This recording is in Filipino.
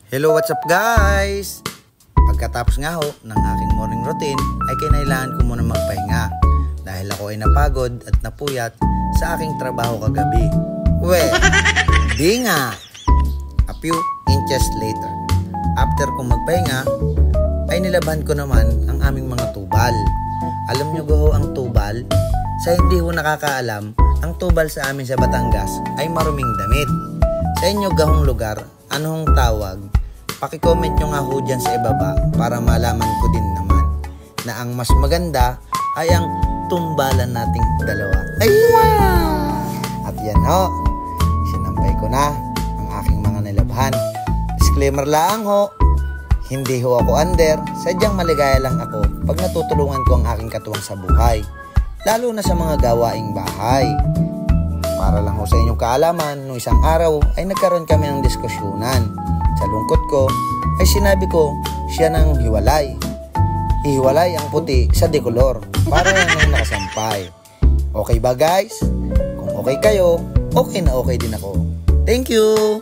Hello, what's up guys? Pagkatapos nga ho ng aking morning routine ay kinailangan ko muna magpahinga dahil ako ay napagod at napuyat sa aking trabaho kagabi. Di nga. A few inches later, after kong magpahinga ay nilabhan ko naman ang aming mga tubal. Alam nyo ho ang tubal? Sa hindi ho nakakaalam, ang tubal sa amin sa Batangas ay maruming damit. Sa inyo gahong lugar, anong tawag? Paki-comment nyo nga ho dyan sa ibaba para malaman ko din naman na ang mas maganda ay ang tumbalan nating dalawa. Ay! At yan ho, sinampay ko na ang aking mga nilabhan. Disclaimer lang ho, hindi ho ako under, sadyang maligaya lang ako pag natutulungan ko ang aking katuwang sa buhay, lalo na sa mga gawaing bahay. Para lang ho sa inyong kaalaman, noong isang araw ay nagkaroon kami ng diskusyonan. Sa lungkot ko ay sinabi ko siya ng hiwalay. Hiwalay ang puti sa dekolor para nang nakasampay. Okay ba guys? Kung okay kayo, okay na okay din ako. Thank you!